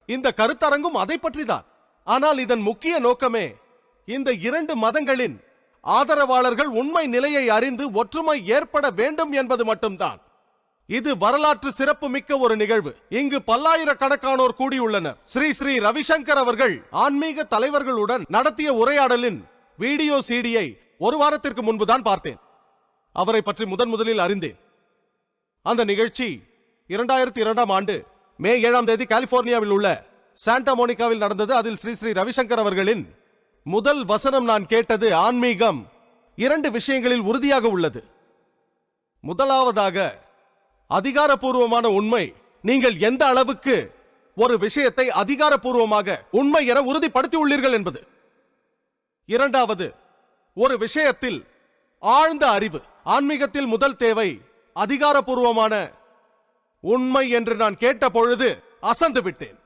இந்த கருத்தரங்கும் அதை பற்றிதான். ஆனால் இதன் முக்கிய நோக்கமே இந்த இரண்டு மதங்களின் ஆதரவாளர்கள் உண்மை நிலையை அறிந்து ஒற்றுமை ஏற்பட வேண்டும் என்பது மட்டும்தான். இது வரலாற்று சிறப்பு மிக்க ஒரு நிகழ்வு. இங்கு பல்லாயிரக்கணக்கானோர் கூடியுள்ளனர். ஸ்ரீ ஸ்ரீ ரவிசங்கர் அவர்கள் ஆன்மீக தலைவர்களுடன் நடத்திய உரையாடலின் வீடியோ சிடியை ஒரு வாரத்திற்கு முன்புதான் பார்த்தேன். அவரை பற்றி முதலில் அறிந்தேன். அந்த நிகழ்ச்சி 2002ஆம் ஆண்டு மே 7ஆம் தேதி கலிபோர்னியாவில் உள்ள சாண்டா மோனிகாவில் நடந்தது. அதில் ஸ்ரீ ஸ்ரீ ரவிசங்கர் அவர்களின் முதல் வசனம் நான் கேட்டது, ஆன்மீகம் இரண்டு விஷயங்களில் உறுதியாக உள்ளது. முதலாவதாக, அதிகாரப்பூர்வமான உண்மை. நீங்கள் எந்த அளவுக்கு ஒரு விஷயத்தை அதிகாரப்பூர்வமாக உண்மை என உறுதிப்படுத்தி உள்ளீர்கள் என்பது. இரண்டாவது, ஒரு விஷயத்தில் ஆழ்ந்த அறிவு. ஆன்மீகத்தில் முதல் தேவை அதிகாரப்பூர்வமான உண்மை என்று நான் கேட்ட பொழுது அசந்து விட்டேன்.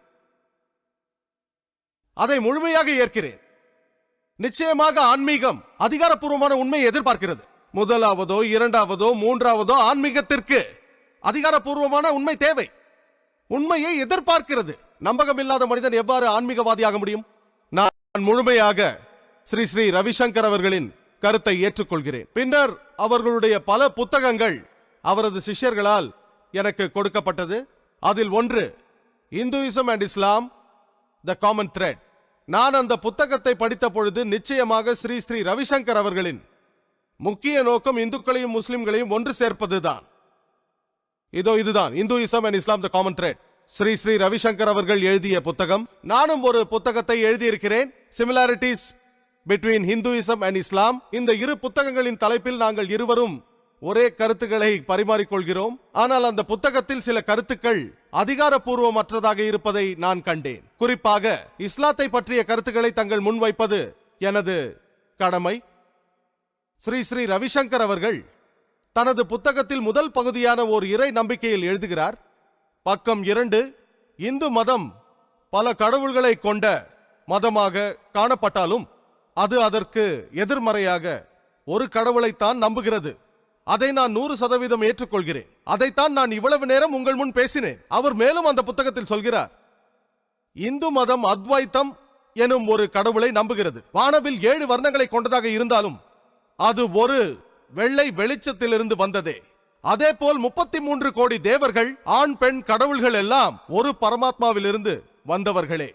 அதை முழுமையாக ஏற்கிறேன். நிச்சயமாக ஆன்மீகம் அதிகாரப்பூர்வமான உண்மையை எதிர்பார்க்கிறது. முதலாவதோ இரண்டாவதோ மூன்றாவதோ ஆன்மீகத்திற்கு அதிகாரப்பூர்வமான உண்மை தேவை. உண்மையை எதிர்பார்க்கிறது. நம்பகமில்லாத மனிதன் எவ்வாறு ஆன்மீகவாதியாக முடியும்? நான் முழுமையாக ஸ்ரீ ஸ்ரீ ரவிசங்கர் அவர்களின் கருத்தை ஏற்றுக்கொள்கிறேன். பின்னர் அவர்களுடைய பல புத்தகங்கள் அவரது சிஷ்யர்களால் எனக்கு கொடுக்கப்பட்டது. அதில் ஒன்று Hinduism and Islam the common thread. நான் அந்த புத்தகத்தை படித்த பொழுது நிச்சயமாக ஸ்ரீ ஸ்ரீ ரவிசங்கர் அவர்களின் முக்கிய நோக்கம் இந்துக்களையும் முஸ்லிம்களையும் ஒன்று சேர்ப்பதுதான். இதுதான் Hinduism and Islam the common thread. Sri Sri Ravishankar அவர்கள் எழுதிய புத்தகம். நானும் ஒரு புத்தகத்தை எழுதியிருக்கிறேன், similarities between Hinduism and Islam. இந்த இரு புத்தகங்களின் தலைப்பில் நாங்கள் இருவரும் ஒரே கருத்துக்களை பரிமாறிக்கொள்கிறோம். ஆனால் அந்த புத்தகத்தில் சில கருத்துக்கள் அதிகாரப்பூர்வமற்றதாக இருப்பதை நான் கண்டேன். குறிப்பாக இஸ்லாத்தை பற்றிய கருத்துக்களை தங்கள் முன்வைப்பது எனது கடமை. ஸ்ரீ ஸ்ரீ ரவிசங்கர் அவர்கள் தனது புத்தகத்தில் முதல் பகுதியான ஓர் இறை நம்பிக்கையில் எழுதுகிறார். பக்கம் 2, இந்து மதம் பல கடவுள்களை கொண்ட மதமாக காணப்பட்டாலும் அது அதற்கு எதிர்மறையாக ஒரு கடவுளைத்தான் நம்புகிறது. அதை நான் 100% ஏற்றுக்கொள்கிறேன். அதைத்தான் நான் இவ்வளவு நேரம் உங்கள் முன் பேசினேன். அவர் மேலும் அந்த புத்தகத்தில் சொல்கிறார், இந்து மதம் அத்வைத்தம் எனும் ஒரு கடவுளை நம்புகிறது. வானவில் 7 வர்ணங்களை கொண்டதாக இருந்தாலும் அது ஒரு வெள்ளை வெளிச்சத்திலிருந்து வந்ததே. அதே போல் 33 கோடி தேவர்கள், ஆண் பெண் கடவுள்கள் எல்லாம் ஒரு பரமாத்மாவிலிருந்து வந்தவர்களே.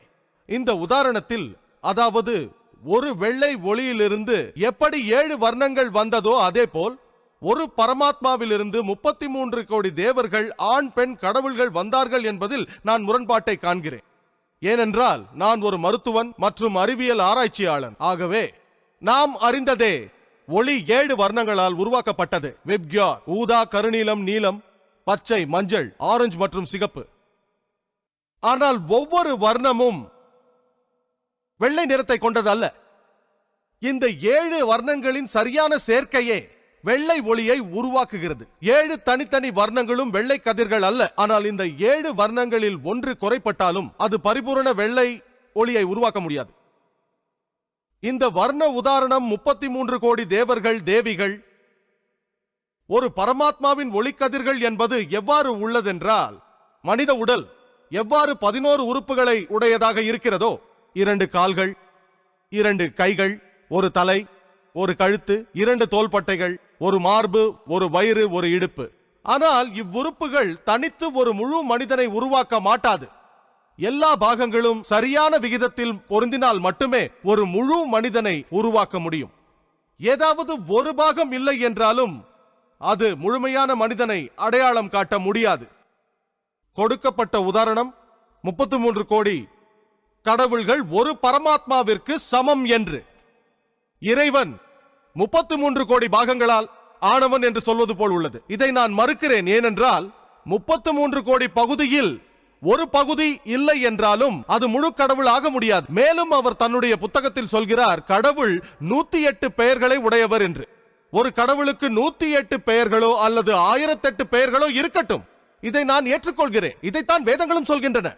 இந்த உதாரணத்தில், அதாவது ஒரு வெள்ளை ஒளியிலிருந்து எப்படி 7 வர்ணங்கள் வந்ததோ அதே போல் ஒரு பரமாத்மாவிலிருந்து 33 கோடி தேவர்கள், ஆண் பெண் கடவுள்கள் வந்தார்கள் என்பதில் நான் முரண்பாட்டை காண்கிறேன். ஏனென்றால் நான் ஒரு மருத்துவன் மற்றும் அறிவியல் ஆராய்ச்சியாளன். ஆகவே நாம் அறிந்ததே ஒளி 7 வர்ணங்களால் உருவாக்கப்பட்டது. விப்கியார், ஊதா, கருநீலம், நீலம், பச்சை, மஞ்சள், ஆரஞ்சு மற்றும் சிகப்பு. ஆனால் ஒவ்வொரு வர்ணமும் வெள்ளை நிறத்தை கொண்டது அல்ல. இந்த 7 வர்ணங்களின் சரியான சேர்க்கையே வெள்ளை ஒளியை உருவாக்குகிறது. 7 தனித்தனி வர்ணங்களும் வெள்ளை கதிர்கள் அல்ல. ஆனால் இந்த 7 வர்ணங்களில் ஒன்று குறைப்பட்டாலும் அது பரிபூரண வெள்ளை ஒளியை உருவாக்க முடியாது. இந்த வர்ண உதாரணம் 33 கோடி தேவர்கள், தேவிகள், ஒரு பரமாத்மாவின் ஒளிக்கதிர்கள் என்பது எவ்வாறு உள்ளதென்றால், மனித உடல் எவ்வாறு 11 உறுப்புகளை உடையதாக இருக்கிறதோ, 2 கால்கள், 2 கைகள், ஒரு தலை, ஒரு கழுத்து, 2 தோள்பட்டைகள், ஒரு மார்பு, ஒரு வயிறு, ஒரு இடுப்பு. ஆனால் இவ்வுறுப்புகள் தனித்து ஒரு முழு மனிதனை உருவாக்க மாட்டாது. எல்லா பாகங்களும் சரியான விகிதத்தில் பொருந்தினால் மட்டுமே ஒரு முழு மனிதனை உருவாக்க முடியும். ஏதாவது ஒரு பாகம் இல்லை என்றாலும் அது முழுமையான மனிதனை அடையாளம் காட்ட முடியாது. கொடுக்கப்பட்ட உதாரணம் 33 கோடி கடவுள்கள் ஒரு பரமாத்மாவிற்கு சமம் என்று. இறைவன் 33 கோடி பாகங்களால் ஆனவன் என்று சொல்வது போல் உள்ளது. இதை நான் மறுக்கிறேன். ஏனென்றால் 33 கோடி பகுதியில் ஒரு பகுதி இல்லை என்றாலும் அது முழு கடவுள் ஆக முடியாது. மேலும் அவர் தன்னுடைய புத்தகத்தில் சொல்கிறார், கடவுள் 108 பெயர்களை உடையவர் என்று. ஒரு கடவுளுக்கு 108 பெயர்களோ அல்லது 1008 பெயர்களோ இருக்கட்டும், இதை நான் ஏற்றுக்கொள்கிறேன். இதைத்தான் வேதங்களும் சொல்கின்றன.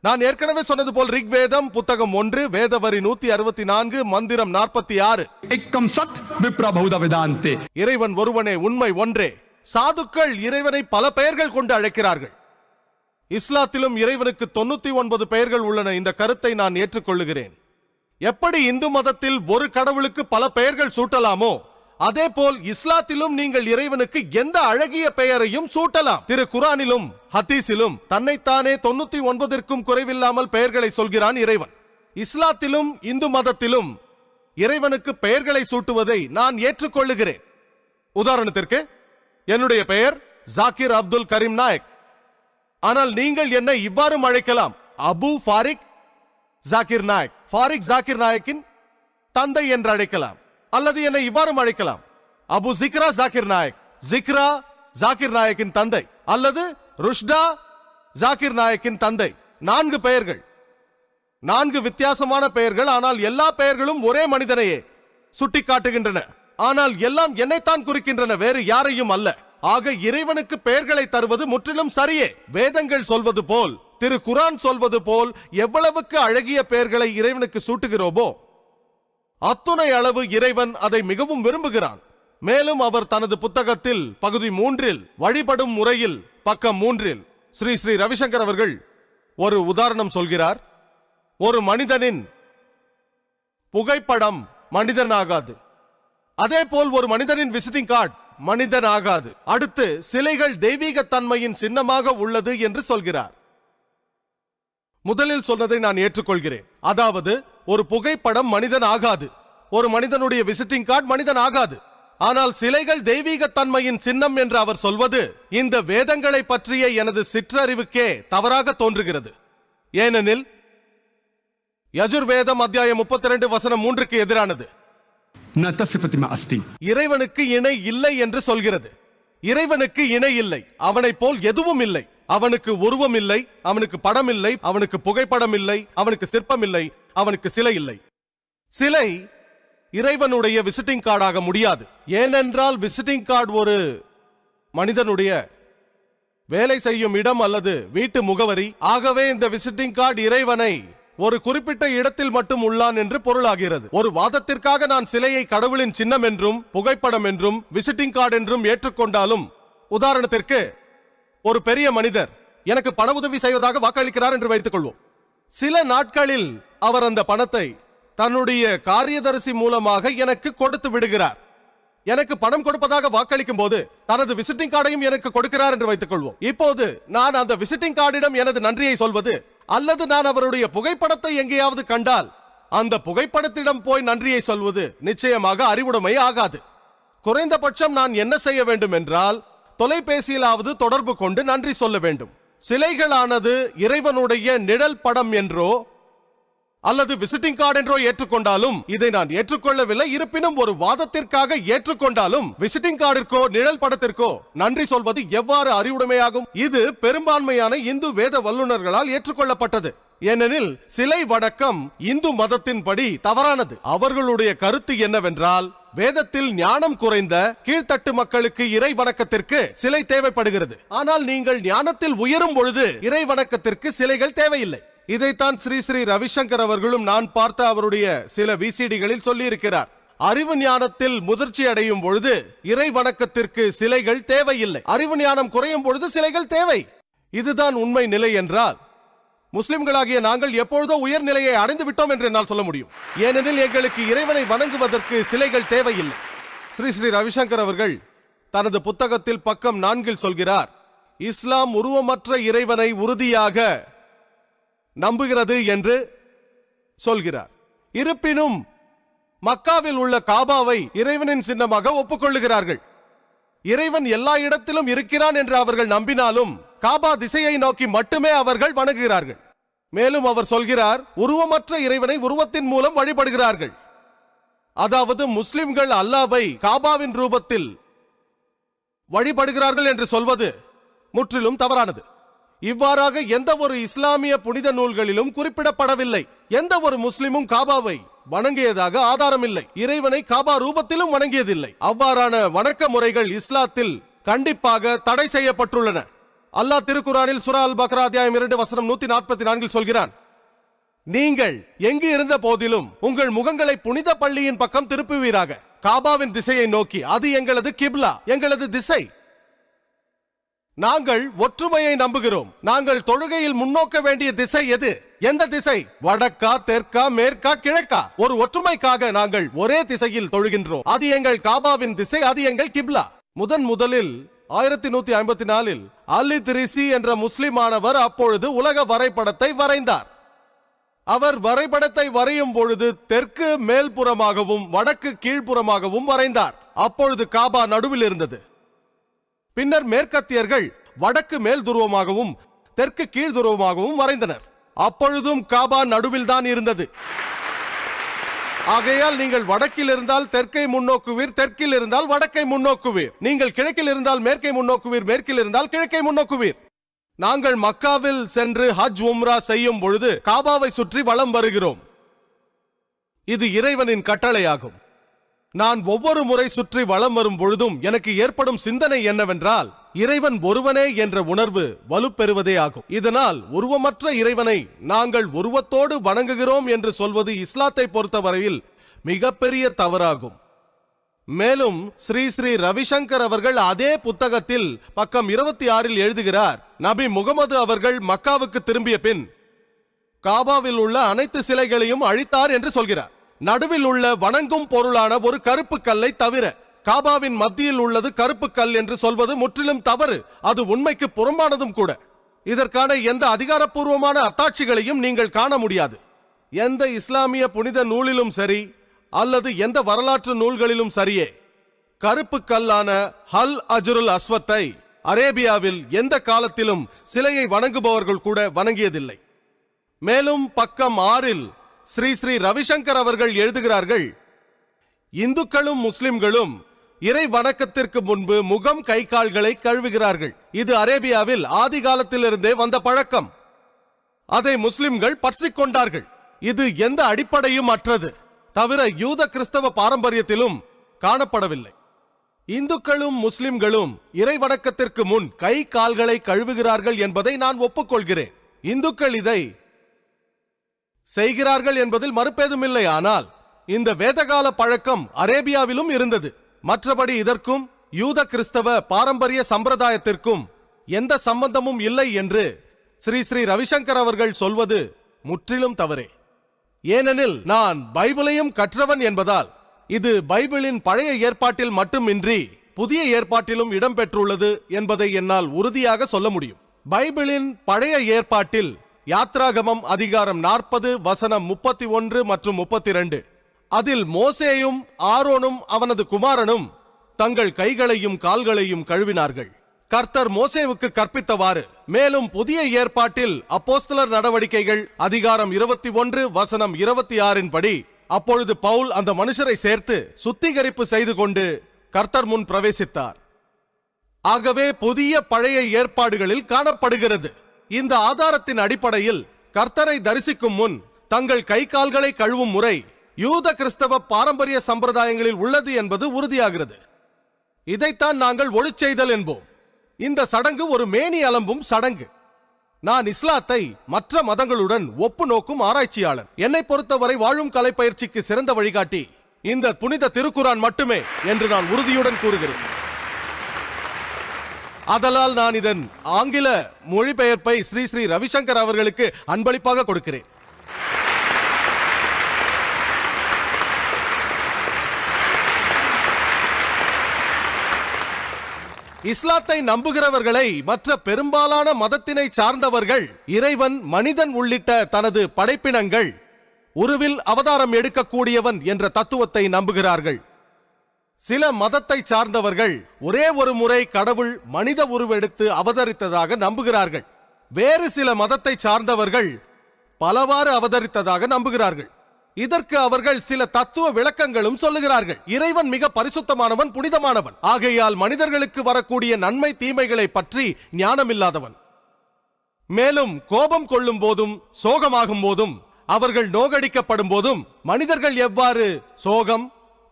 நான் ஏற்கனவே சொன்னது போல் ரிக்வேதம் புத்தகம் 1 வேதவரி 164 மந்திரம் 46 एकम सत विप्र बहुधा वेदांते. இறைவன் ஒருவனே, உண்மை ஒன்றே. சாதுக்கள் இறைவனை பல பெயர்கள் கொண்டு அழைக்கிறார்கள். இஸ்லாத்திலும் இறைவனுக்கு 99 பெயர்கள் உள்ளன. இந்த கருத்தை நான் ஏற்றுக்கொள்ளுகிறேன். எப்படி இந்து மதத்தில் ஒரு கடவுளுக்கு பல பெயர்கள் சூட்டலாமோ அதே போல் இஸ்லாத்திலும் நீங்கள் இறைவனுக்கு எந்த அழகிய பெயரையும் சூட்டலாம். திரு குரானிலும் ஹதீஸிலும் தன்னைத்தானே 99ற்கும் குறைவில்லாமல் பெயர்களை சொல்கிறான் இறைவன். இஸ்லாத்திலும் இந்து மதத்திலும் இறைவனுக்கு பெயர்களை சூட்டுவதை நான் ஏற்றுக்கொள்ளுகிறேன். உதாரணத்திற்கு என்னுடைய பெயர் ஜாகிர் அப்துல் கரீம் நாயக். ஆனால் நீங்கள் என்னை இவ்வாறு அழைக்கலாம், அபு ஃபாரிக் ஜாகிர் நாயக். ஃபாரிக் ஜாகிர் நாயக்கின் தந்தை என்று அழைக்கலாம். அல்லது என்னை இவ்வாறு அழைக்கலாம், அபு ஜிக்ரா ஜாகிர் நாயக். ஜிக்ரா ஜாகிர் நாயக்கின் தந்தை. அல்லது ருஷ்டா ஜாகிர் நாயக்கின் தந்தை. 4 பெயர்கள், 4 வித்தியாசமான பெயர்கள். ஆனால் எல்லா பெயர்களும் ஒரே மனிதனையே சுட்டிக்காட்டுகின்றன. ஆனால் எல்லாம் என்னைத்தான் குறிக்கின்றன, வேறு யாரையும் அல்ல. ஆக இறைவனுக்கு பெயர்களை தருவது முற்றிலும் சரியே. வேதங்கள் சொல்வது போல், திரு குரான் சொல்வது போல் எவ்வளவுக்கு அழகிய பெயர்களை இறைவனுக்கு சூட்டுகிறோமோ அத்துணை அளவு இறைவன் அதை மிகவும் விரும்புகிறான். மேலும் அவர் தனது புத்தகத்தில் பகுதி 3 வழிபடும் முறையில் பக்கம் 3 ஸ்ரீ ஸ்ரீ ரவிசங்கர் அவர்கள் ஒரு உதாரணம் சொல்கிறார். ஒரு மனிதனின் புகைப்படம் மனிதனாகாது. அதே போல் ஒரு மனிதனின் விசிட்டிங் கார்டு மனிதன் ஆகாது. அடுத்து சிலைகள் தெய்வீக தன்மையின் சின்னமாக உள்ளது என்று சொல்கிறார். முதலில் சொன்னதை நான் ஏற்றுக்கொள்கிறேன். அதாவது ஒரு புகைப்படம் மனிதன் ஆகாது, ஒரு மனிதனுடைய விசிட்டிங் கார்டு மனிதன் ஆகாது. ஆனால் சிலைகள் தெய்வீக தன்மையின் சின்னம் என்று அவர் சொல்வது இந்த வேதங்களை பற்றிய எனது சிற்றறிவுக்கே தவறாக தோன்றுகிறது. ஏனெனில் யஜுர்வேதம் அத்தியாயம் 32 வசனம் 3க்கு எதிரானது. न तस्य प्रतिमा अस्ति. இறைவனுக்கு இணை இல்லை என்று சொல்கிறது. இறைவனுக்கு இணை இல்லை, அவனை போல் எதுவும் இல்லை. அவனுக்கு உருவம் இல்லை, அவனுக்கு படம் இல்லை, அவனுக்கு புகைப்படம் இல்லை, அவனுக்கு சிற்பம் இல்லை, அவனுக்கு சிலை இல்லை. சிலை இறைவனுடைய விசிட்டிங் கார்டாக முடியாது. ஏனென்றால் விசிட்டிங் கார்டு ஒரு மனிதனுடைய வேலை செய்யும் இடம் அல்லது வீட்டு முகவரி. ஆகவே இந்த விசிட்டிங் கார்டு இறைவனை ஒரு குறிப்பிட்ட இடத்தில் மட்டும் உள்ளான் என்று பொருளாகிறது. ஒரு வாதத்திற்காக நான் சிலையை கடவுளின் சின்னம் என்றும் புகைப்படம் என்றும் விசிட்டிங் கார்டு என்றும் ஏற்றுக்கொண்டாலும், உதாரணத்திற்கு ஒரு பெரிய மனிதர் எனக்கு பண உதவி செய்வதாக வாக்களிக்கிறார் என்று வைத்துக் கொள்வோம். சில நாட்களில் அவர் அந்த பணத்தை தன்னுடைய காரியதரிசி மூலமாக எனக்கு கொடுத்து விடுகிறார். எனக்கு பணம் கொடுப்பதாக வாக்களிக்கும் போது தனது விசிட்டிங் கார்டையும் எனக்கு கொடுக்கிறார் என்று வைத்துக் கொள்வோம். இப்போது நான் அந்த விசிட்டிங் கார்டிடம் எனது நன்றியை சொல்வது அல்லது நான் அவருடைய புகைப்படத்தை எங்கேயாவது கண்டால் அந்த புகைப்படத்திடம் போய் நன்றியை சொல்வது நிச்சயமாக அறிவுடைமை ஆகாது. குறைந்தபட்சம் நான் என்ன செய்ய வேண்டும் என்றால் தொலைபேசியிலாவது தொடர்பு கொண்டு நன்றி சொல்ல வேண்டும். சிலைகளானது இறைவனுடைய நிழல் படம் என்றோ அல்லது விசிட்டிங் கார்டு என்றோ ஏற்றுக்கொண்டாலும் இதை நான் ஏற்றுக்கொள்ளவில்லை. இருப்பினும் ஒரு வாதத்திற்காக ஏற்றுக்கொண்டாலும் விசிட்டிங் கார்டிற்கோ நிழல் படத்திற்கோ நன்றி சொல்வது எவ்வாறு அறிவுடைமையாகும்? இது பெரும்பான்மையான இந்து வேத வல்லுநர்களால் ஏற்றுக்கொள்ளப்பட்டது. ஏனெனில் சிலை வணக்கம் இந்து மதத்தின்படி தவறானது. அவர்களுடைய கருத்து என்னவென்றால், வேதத்தில் ஞானம் குறைந்த கீழ்த்தட்டு மக்களுக்கு இறை வணக்கத்திற்கு சிலை தேவைப்படுகிறது. ஆனால் நீங்கள் ஞானத்தில் உயரும் பொழுது இறை வணக்கத்திற்கு சிலைகள் தேவையில்லை. இதைத்தான் ஸ்ரீ ஸ்ரீ ரவிசங்கர் அவர்களும் நான் பார்த்த அவருடைய சில விசிடிகளில் சொல்லி இருக்கிறார். அறிவு ஞானத்தில் முதிர்ச்சி அடையும் பொழுது இறை வணக்கத்திற்கு சிலைகள் தேவையில்லை. அறிவு ஞானம் குறையும் பொழுது சிலைகள் தேவை. இதுதான் உண்மை நிலை என்றால் முஸ்லிம்களாகிய நாங்கள் எப்பொழுதோ உயர்நிலையை அடைந்து விட்டோம் என்று என்னால் சொல்ல முடியும். ஏனெனில் எங்களுக்கு இறைவனை வணங்குவதற்கு சிலைகள் தேவையில்லை. ஸ்ரீ ஸ்ரீ ரவிசங்கர் அவர்கள் தனது புத்தகத்தில் பக்கம் 4 சொல்கிறார், இஸ்லாம் உருவமற்ற இறைவனை உறுதியாக நம்புகிறது என்று சொல்கிறார். இருப்பினும் மக்காவில் உள்ள காபாவை இறைவனின் சின்னமாக ஒப்புக்கொள்ளுகிறார்கள். இறைவன் எல்லா இடத்திலும் இருக்கிறான் என்று அவர்கள் நம்பினாலும் காபா திசையை நோக்கி மட்டுமே அவர்கள் வணங்குகிறார்கள். மேலும் அவர் சொல்கிறார், உருவமற்ற இறைவனை உருவத்தின் மூலம் வழிபடுகிறார்கள். அதாவது முஸ்லிம்கள் அல்லாவை காபாவின் ரூபத்தில் வழிபடுகிறார்கள் என்று சொல்வது முற்றிலும் தவறானது. இவ்வாறாக எந்த ஒரு இஸ்லாமிய புனித நூல்களிலும் குறிப்பிடப்படவில்லை. எந்த ஒரு முஸ்லிமும் காபாவை வணங்கியதாக ஆதாரம் இல்லை. இறைவனை காபா ரூபத்திலும் வணங்கியதில்லை. அவ்வாறான வணக்க முறைகள் இஸ்லாத்தில் கண்டிப்பாக தடை செய்யப்பட்டுள்ளன. அல்லாஹ் திருக்குரானில் சூரா அல் பக்ரா அத்தியாயம் 2 வசனம் 144 சொல்கிறான், நீங்கள் எங்கு இருந்த போதிலும் உங்கள் முகங்களை புனித பள்ளியின் பக்கம் திருப்புவீராக, காபாவின் திசையை நோக்கி. அது எங்களது கிப்லா, எங்களது திசை. நாங்கள் ஒற்றுமையை நம்புகிறோம். நாங்கள் தொழுகையில் முன்னோக்க வேண்டிய திசை எது? எந்த திசை? வடக்கா, தெற்கா, மேற்கா, கிழக்கா? ஒரு ஒற்றுமைக்காக நாங்கள் ஒரே திசையில் தொழுகின்றோம். அது எங்கள் காபாவின் திசை, அது எங்கள் கிப்லா. முதலில் 1154 அல் திரிசி என்ற முஸ்லிமானவர் அப்பொழுது உலக வரைபடத்தை வரைந்தார். அவர் வரைபடத்தை வரையும் பொழுது தெற்கு மேல்புறமாகவும் வடக்கு கீழ்ப்புறமாகவும் வரைந்தார். அப்பொழுது காபா நடுவில் இருந்தது. பின்னர் மேற்கத்தியர்கள் வடக்கு மேல் துருவமாகவும் தெற்கு கீழ் துருவமாகவும் வரைந்தனர். அப்பொழுதும் காபா நடுவில் தான் இருந்தது. ஆகையால் நீங்கள் வடக்கில் இருந்தால் தெற்கை முன்னோக்குவீர், தெற்கில் இருந்தால் வடக்கை முன்னோக்குவீர். நீங்கள் கிழக்கில் இருந்தால் மேற்கை முன்னோக்குவீர், மேற்கில் இருந்தால் கிழக்கை முன்னோக்குவீர். நாங்கள் மக்காவில் சென்று ஹஜ் உம்ரா செய்யும் பொழுது காபாவை சுற்றி வலம் வருகிறோம். இது இறைவனின் கட்டளையாகும். நான் ஒவ்வொரு முறை சுற்றி வலம் வரும் பொழுதும் எனக்கு ஏற்படும் சிந்தனை என்னவென்றால், இறைவன் ஒருவனே என்ற உணர்வு வலுப்பெறுவதே ஆகும். இதனால் உருவமற்ற இறைவனை நாங்கள் உருவத்தோடு வணங்குகிறோம் என்று சொல்வது இஸ்லாத்தை பொறுத்தவரையில் மிகப்பெரிய தவறாகும். மேலும் ஸ்ரீ ஸ்ரீ ரவிசங்கர் அவர்கள் அதே புத்தகத்தில் பக்கம் 26 எழுதுகிறார், நபி முகமது அவர்கள் மக்காவுக்கு திரும்பிய பின் காபாவில் உள்ள அனைத்து சிலைகளையும் அழித்தார் என்று சொல்கிறார். நடுவில் உள்ள வணங்கும் பொருளான ஒரு கருப்பு கல்லை தவிர காபாவின் மத்தியில் உள்ளது கருப்பு கல் என்று சொல்வது முற்றிலும் தவறு. அது உண்மைக்கு புறம்பானதும் கூட. இதற்கான எந்த அதிகாரப்பூர்வமான அத்தாட்சிகளையும் நீங்கள் காண முடியாது. எந்த இஸ்லாமிய புனித நூலிலும் சரி அல்லது எந்த வரலாற்று நூல்களிலும் சரியே, கருப்பு கல்லான ஹல் அஜ்ருல் அஸ்வத்தை அரேபியாவில் எந்த காலத்திலும் சிலையை வணங்குபவர்கள் கூட வணங்கியதில்லை. மேலும் பக்கம் 6 ஸ்ரீ ஸ்ரீ ரவிசங்கர் அவர்கள் எழுதுகிறார்கள், இந்துக்களும் முஸ்லிம்களும் இறை வணக்கத்திற்கு முன்பு முகம் கை கால்களை கழுவுகிறார்கள். இது அரேபியாவில் ஆதி காலத்திலிருந்தே வந்த பழக்கம். அதை முஸ்லிம்கள் பற்றிக் கொண்டார்கள். இது எந்த அடிப்படையும் அற்றது. தவிர யூத கிறிஸ்தவ பாரம்பரியத்திலும் காணப்படவில்லை. இந்துக்களும் முஸ்லிம்களும் இறை வணக்கத்திற்கு முன் கை கால்களை கழுவுகிறார்கள் என்பதை நான் ஒப்புக்கொள்கிறேன். இந்துக்கள் இதை செய்கிறார்கள் என்பதில் மறுப்பேதுமில்லை. ஆனால் இந்த வேதகால பழக்கம் அரேபியாவிலும் இருந்தது. மற்றபடி இதற்கும் யூத கிறிஸ்தவ பாரம்பரிய சம்பிரதாயத்திற்கும் எந்த சம்பந்தமும் இல்லை என்று ஸ்ரீ ஸ்ரீ ரவிசங்கர் அவர்கள் சொல்வது முற்றிலும் தவறே. ஏனெனில் நான் பைபிளையும் கற்றவன் என்பதால் இது பைபிளின் பழைய ஏற்பாட்டில் மட்டுமின்றி புதிய ஏற்பாட்டிலும் இடம்பெற்றுள்ளது என்பதை என்னால் உறுதியாக சொல்ல முடியும். பைபிளின் பழைய ஏற்பாட்டில் யாத்ராகமம் அதிகாரம் 40 வசனம் 31 மற்றும் 32, அதில் மோசேயும் ஆரோனும் அவனது குமாரனும் தங்கள் கைகளையும் கால்களையும் கழுவினார்கள், கர்த்தர் மோசேவுக்கு கற்பித்தவாறு. மேலும் புதிய ஏற்பாட்டில் அப்போஸ்தலர் நடவடிக்கைகள் அதிகாரம் 21 வசனம் 26 படி, அப்பொழுது பவுல் அந்த மனுஷரை சேர்த்து சுத்திகரிப்பு செய்து கொண்டு கர்த்தர் முன் பிரவேசித்தார். ஆகவே புதிய பழைய ஏற்பாடுகளில் காணப்படுகிறது. இந்த ஆதாரத்தின் அடிப்படையில் கர்த்தரை தரிசிக்கும் முன் தங்கள் கை கால்களை கழுவும் முறை யூத கிறிஸ்தவ பாரம்பரிய சம்பிரதாயங்களில் உள்ளது என்பது உறுதியாகிறது. இதைத்தான் நாங்கள் ஒளிச்செய்தல் என்போம். இந்த சடங்கு ஒரு மேனி அலம்பும் சடங்கு. நான் இஸ்லாத்தை மற்ற மதங்களுடன் ஒப்பு நோக்கும் ஆராய்ச்சியாளன். என்னை பொறுத்தவரை வாழும் கலை பயிற்சிக்கு சிறந்த வழிகாட்டி இந்த புனித திருக்குரான் மட்டுமே என்று நான் உறுதியுடன் கூறுகிறேன். அதனால் நான் இதன் ஆங்கில மொழிபெயர்ப்பை ஸ்ரீ ஸ்ரீ ரவிசங்கர் அவர்களுக்கு அன்பளிப்பாக கொடுக்கிறேன். இஸ்லாத்தை நம்புகிறவர்களை மற்ற பெரும்பாலான மதத்தினை சார்ந்தவர்கள் இறைவன் மனிதன் உள்ளிட்ட தனது படைப்பினங்கள் உருவில் அவதாரம் எடுக்கக்கூடியவன் என்ற தத்துவத்தை நம்புகிறார்கள். சில மதத்தை சார்ந்தவர்கள் ஒரே ஒரு முறை கடவுள் மனித உருவெடுத்து அவதரித்ததாக நம்புகிறார்கள். வேறு சில மதத்தை சார்ந்தவர்கள் பலவாறு அவதரித்ததாக நம்புகிறார்கள். இதற்கு அவர்கள் சில தத்துவ விளக்கங்களும் சொல்லுகிறார்கள். இறைவன் மிக பரிசுத்தமானவன், புனிதமானவன். ஆகையால் மனிதர்களுக்கு வரக்கூடிய நன்மை தீமைகளை பற்றி ஞானமில்லாதவன். மேலும் கோபம் கொள்ளும் போதும் சோகமாகும் போதும் அவர்கள் நோகடிக்கப்படும் போதும் மனிதர்கள் எவ்வாறு சோகம்,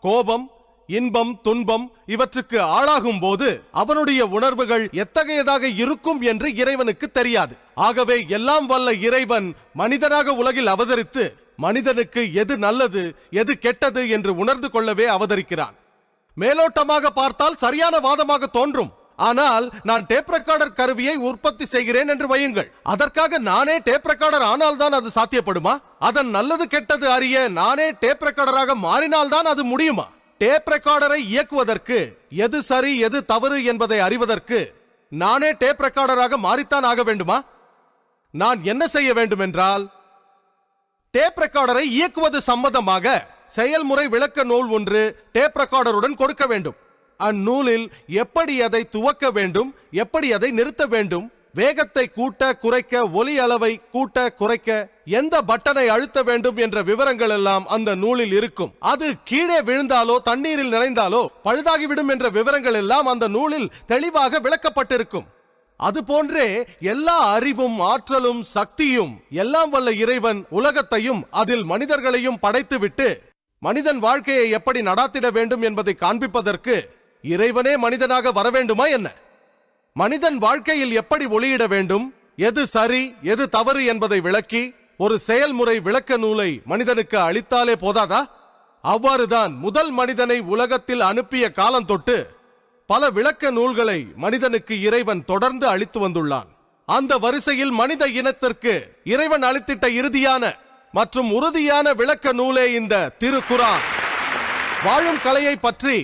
கோபம், இன்பம், துன்பம் இவற்றுக்கு ஆளாகும் போது அவனுடைய உணர்வுகள் எத்தகையதாக இருக்கும் என்று இறைவனுக்கு தெரியாது. ஆகவே எல்லாம் வல்ல இறைவன் மனிதனாக உலகில் அவதரித்து மனிதனுக்கு எது நல்லது எது கெட்டது என்று உணர்ந்து கொள்ளவே அவதரிக்கிறான். மேலோட்டமாக பார்த்தால் சரியான வாதமாக தோன்றும். ஆனால் நான் டேப் ரெக்கார்டர் கருவியை உற்பத்தி செய்கிறேன் என்று வையுங்கள். அதற்காக நானே டேப் ரெக்கார்டர் ஆனால் தான் அது சாத்தியப்படுமா? அதன் நல்லது கெட்டது அறிய நானே டேப் ரெக்கார்டராக மாறினால் தான் அது முடியுமா? டேப் ரெக்கார்டரை இயக்குவதற்கு எது சரி எது தவறு என்பதை அறிவதற்கு நானே டேப் ரெக்கார்டராக மாறித்தான் ஆக வேண்டுமா? நான் என்ன செய்ய வேண்டும் என்றால், டேப் ரெக்கார்டரை இயக்குவது சம்பந்தமாக செயல்முறை விளக்க நூல் ஒன்று டேப் ரெக்கார்டருடன் கொடுக்க வேண்டும். அந்நூலில் எப்படி அதை துவக்க வேண்டும், எப்படி அதை நிறுத்த வேண்டும், வேகத்தை கூட்ட குறைக்க, ஒலி அளவை கூட்ட குறைக்க, எந்த பட்டனை அழுத்த வேண்டும் என்ற விவரங்கள் எல்லாம் அந்த நூலில் இருக்கும். அது கீழே விழுந்தாலோ தண்ணீரில் நனைந்தாலோ பழுதாகிவிடும் என்ற விவரங்கள் எல்லாம் அந்த நூலில் தெளிவாக விளக்கப்பட்டிருக்கும். அதுபோன்றே எல்லா அறிவும் ஆற்றலும் சக்தியும் எல்லாம் வல்ல இறைவன் உலகத்தையும் அதில் மனிதர்களையும் படைத்துவிட்டு மனிதன் வாழ்க்கையை எப்படி நடாத்திட வேண்டும் என்பதை காண்பிப்பதற்கு இறைவனே மனிதனாக வர வேண்டுமா என்ன? மனிதன் வாழ்க்கையில் எப்படி ஒளியிட வேண்டும், எது சரி எது தவறு என்பதை விளக்கி ஒரு செயல்முறை விளக்க நூலை மனிதனுக்கு அளித்தாலே போதாதா? அவ்வாறுதான் முதல் மனிதனை உலகத்தில் அனுப்பிய காலம் தொட்டு பல விளக்க நூல்களை மனிதனுக்கு இறைவன் தொடர்ந்து அளித்து வந்துள்ளான். அந்த வரிசையில் மனித இனத்திற்கு இறைவன் அளித்திட்ட இறுதியான மற்றும் உறுதியான விளக்க நூலே இந்த திருக்குரான். வாழும் கலையை பற்றி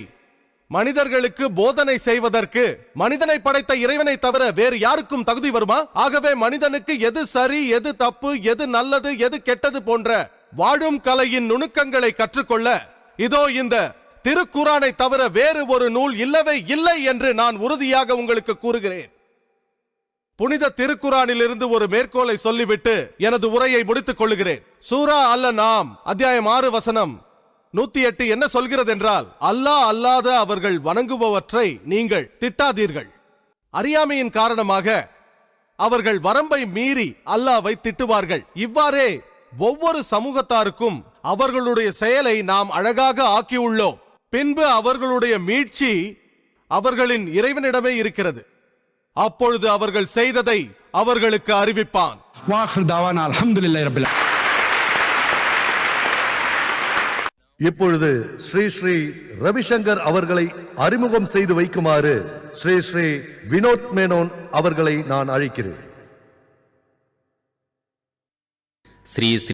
மனிதர்களுக்கு போதனை செய்வதற்கு மனிதனை படைத்த இறைவனை தவிர வேறு யாருக்கும் தகுதி வருமா? ஆகவே மனிதனுக்கு எது சரி எது தப்பு, எது நல்லது எது கெட்டது போன்ற வாழும் கலையின் நுணுக்கங்களை கற்றுக்கொள்ள இதோ இந்த திருக்குரானை தவிர வேறு ஒரு நூல் இல்லவே இல்லை என்று நான் உறுதியாக உங்களுக்கு கூறுகிறேன். புனித திருக்குரானில் இருந்து ஒரு மேற்கோளை சொல்லிவிட்டு எனது உரையை முடித்துக் கொள்ளுகிறேன். சூரா அல்-அன்ஆம் அத்தியாயம் 6 வசனம் 108 என்ன சொல்கிறது என்றால், அல்லாஹ் அல்லாத அவர்கள் வணங்குபவற்றை நீங்கள் திட்டாதீர்கள். அறியாமையின் காரணமாக அவர்கள் வரம்பை மீறி அல்லாஹ்வை திட்டுவார்கள். இவ்வாறே ஒவ்வொரு சமூகத்தாருக்கும் அவர்களுடைய செயலை நாம் அழகாக ஆக்கியுள்ளோம். பின்பு அவர்களுடைய மீட்சி அவர்களின் இறைவனிடமே இருக்கிறது. அப்பொழுது அவர்கள் செய்ததை அவர்களுக்கு அறிவிப்பான். வாஹிர் தாவானா அல்ஹம்துலில்லாஹி ரப்பில் ஆலமீன். இப்பொழுது ஸ்ரீ ஸ்ரீ ரவிசங்கர் அவர்களை அறிமுகம் செய்து வைக்குமாறு ஸ்ரீ ஸ்ரீ வினோத் மேனோன் அவர்களை நான் அழைக்கிறேன். ஸ்ரீ